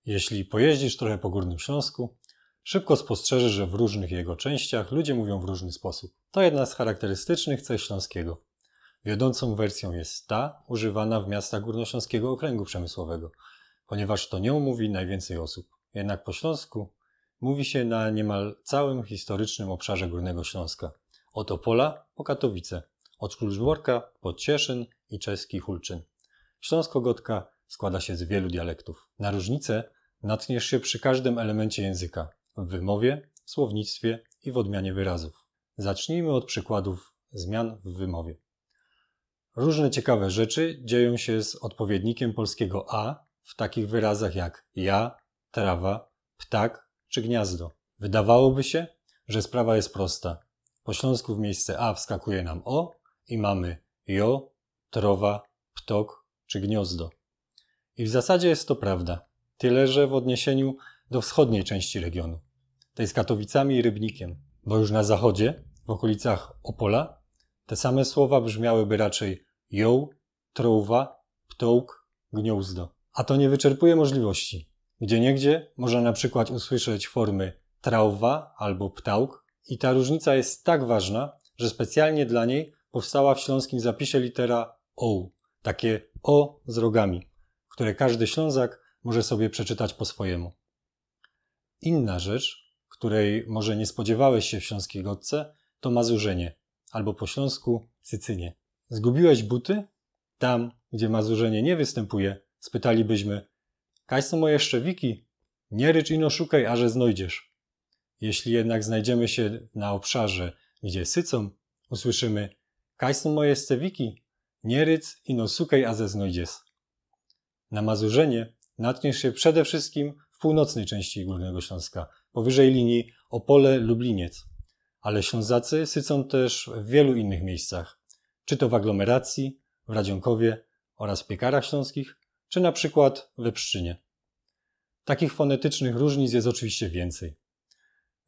Jeśli pojeździsz trochę po Górnym Śląsku, szybko spostrzeżesz, że w różnych jego częściach ludzie mówią w różny sposób. To jedna z charakterystycznych cech śląskiego. Wiodącą wersją jest ta używana w miastach Górnośląskiego Okręgu Przemysłowego, ponieważ to nią mówi najwięcej osób. Jednak po śląsku mówi się na niemal całym historycznym obszarze Górnego Śląska. Od Opola po Katowice, od Kluczborka po Cieszyn i czeski Hulczyn. Śląsko-gotka składa się z wielu dialektów. Na różnice natkniesz się przy każdym elemencie języka, w wymowie, w słownictwie i w odmianie wyrazów. Zacznijmy od przykładów zmian w wymowie. Różne ciekawe rzeczy dzieją się z odpowiednikiem polskiego a w takich wyrazach jak ja, trawa, ptak czy gniazdo. Wydawałoby się, że sprawa jest prosta. Po śląsku w miejsce a wskakuje nam o i mamy jo, trowa, ptok czy gniazdo. I w zasadzie jest to prawda, tyle że w odniesieniu do wschodniej części regionu, tej z Katowicami i Rybnikiem, bo już na zachodzie, w okolicach Opola, te same słowa brzmiałyby raczej ją, trowa, ptołk, gniazdo. A to nie wyczerpuje możliwości. Gdzieniegdzie można na przykład usłyszeć formy trauwa albo ptałk i ta różnica jest tak ważna, że specjalnie dla niej powstała w śląskim zapisie litera o, takie o z rogami, które każdy Ślązak może sobie przeczytać po swojemu. Inna rzecz, której może nie spodziewałeś się w śląskiej godce, to mazurzenie, albo po śląsku sycynie. Zgubiłeś buty? Tam, gdzie mazurzenie nie występuje, spytalibyśmy: kaś są moje szczewiki? Nie rycz ino szukaj, aże znajdziesz. Jeśli jednak znajdziemy się na obszarze, gdzie sycą, usłyszymy: kaś są moje stewiki? Nie ryc ino szukaj, aże znajdziesz. Na mazurzenie natkniesz się przede wszystkim w północnej części Górnego Śląska, powyżej linii Opole-Lubliniec. Ale Ślązacy sycą też w wielu innych miejscach, czy to w aglomeracji, w Radzionkowie oraz w Piekarach Śląskich, czy na przykład we Pszczynie. Takich fonetycznych różnic jest oczywiście więcej.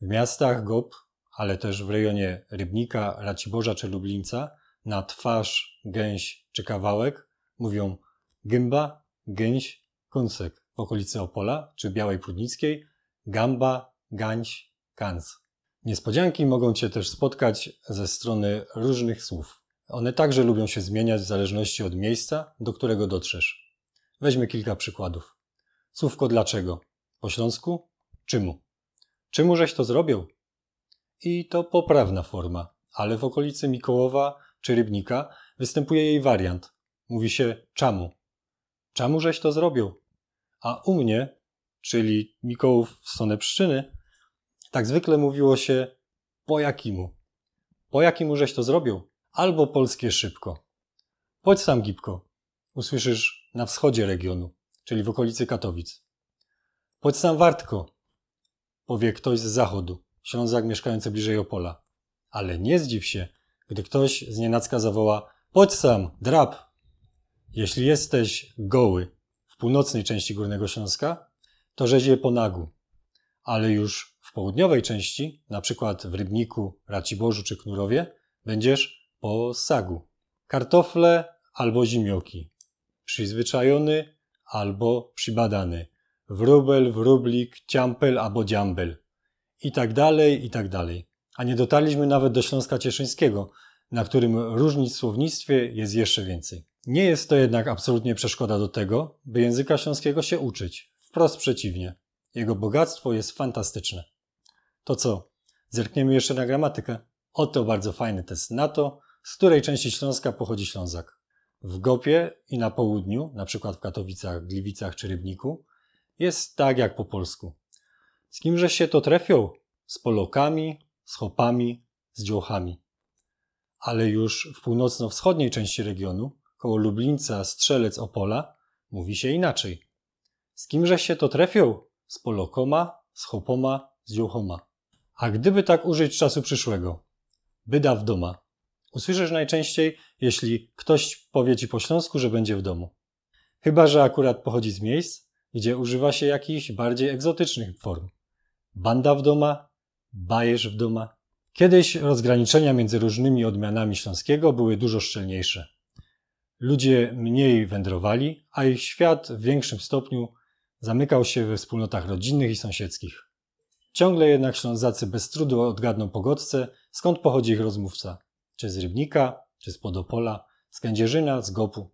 W miastach GOP, ale też w rejonie Rybnika, Raciborza czy Lublińca na twarz, gęś czy kawałek mówią gęba, gęś, kąsek. W okolicy Opola czy Białej Prudnickiej gamba, gańś, kans. Niespodzianki mogą Cię też spotkać ze strony różnych słów. One także lubią się zmieniać w zależności od miejsca, do którego dotrzesz. Weźmy kilka przykładów. Słówko dlaczego? Po śląsku? Czemu? Czemu żeś to zrobił? I to poprawna forma, ale w okolicy Mikołowa czy Rybnika występuje jej wariant. Mówi się czamu. Czamu żeś to zrobił? A u mnie, czyli Mikołów w stronę Pszczyny, tak zwykle mówiło się po jakimu. Po jakimu żeś to zrobił? Albo polskie szybko. Chodź sam gibko. Usłyszysz na wschodzie regionu, czyli w okolicy Katowic. Chodź sam wartko. Powie ktoś z zachodu, Ślązak mieszkający bliżej Opola. Ale nie zdziw się, gdy ktoś znienacka zawoła: chodź sam, drap. Jeśli jesteś goły w północnej części Górnego Śląska, to rzezie po nagu. Ale już w południowej części, na przykład w Rybniku, Raciborzu czy Knurowie, będziesz po sagu. Kartofle albo zimioki. Przyzwyczajony albo przybadany. Wróbel, wróblik, ciampel albo dziambel. I tak dalej, i tak dalej. A nie dotarliśmy nawet do Śląska Cieszyńskiego, na którym różnic w słownictwie jest jeszcze więcej. Nie jest to jednak absolutnie przeszkoda do tego, by języka śląskiego się uczyć. Wprost przeciwnie. Jego bogactwo jest fantastyczne. To co? Zerkniemy jeszcze na gramatykę? Oto bardzo fajny test na to, z której części Śląska pochodzi Ślązak. W Gopie i na południu, na przykład w Katowicach, Gliwicach czy Rybniku, jest tak jak po polsku. Z kimżeś się to trefią? Z Polokami, z Chopami, z Dziołchami. Ale już w północno-wschodniej części regionu, koło Lublińca, Strzelec, Opola, mówi się inaczej. Z kimżeś się to trefią? Z Polokoma, z Chopoma, z Dziołchoma. A gdyby tak użyć czasu przyszłego? Byda w doma. Usłyszysz najczęściej, jeśli ktoś powie Ci po śląsku, że będzie w domu. Chyba że akurat pochodzi z miejsc, gdzie używa się jakichś bardziej egzotycznych form. Banda w doma, bajesz w doma. Kiedyś rozgraniczenia między różnymi odmianami śląskiego były dużo szczelniejsze. Ludzie mniej wędrowali, a ich świat w większym stopniu Zamykał się we wspólnotach rodzinnych i sąsiedzkich. Ciągle jednak Ślązacy bez trudu odgadną po gotce, skąd pochodzi ich rozmówca. Czy z Rybnika, czy z Podopola, z Kędzierzyna, z Gopu.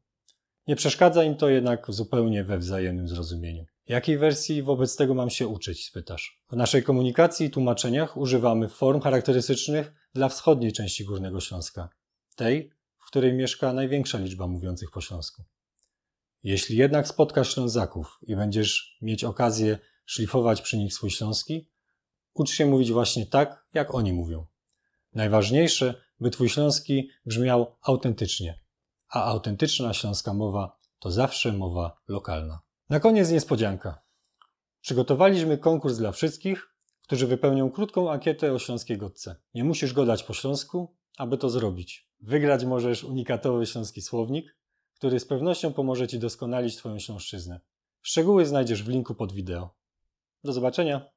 Nie przeszkadza im to jednak zupełnie we wzajemnym zrozumieniu. Jakiej wersji wobec tego mam się uczyć, spytasz? W naszej komunikacji i tłumaczeniach używamy form charakterystycznych dla wschodniej części Górnego Śląska. Tej, w której mieszka największa liczba mówiących po śląsku. Jeśli jednak spotkasz Ślązaków i będziesz mieć okazję szlifować przy nich swój śląski, ucz się mówić właśnie tak, jak oni mówią. Najważniejsze, by twój śląski brzmiał autentycznie, a autentyczna śląska mowa to zawsze mowa lokalna. Na koniec niespodzianka. Przygotowaliśmy konkurs dla wszystkich, którzy wypełnią krótką ankietę o śląskiej gotce. Nie musisz gadać po śląsku, aby to zrobić. Wygrać możesz unikatowy śląski słownik, który z pewnością pomoże ci doskonalić twoją śląszczyznę. Szczegóły znajdziesz w linku pod wideo. Do zobaczenia!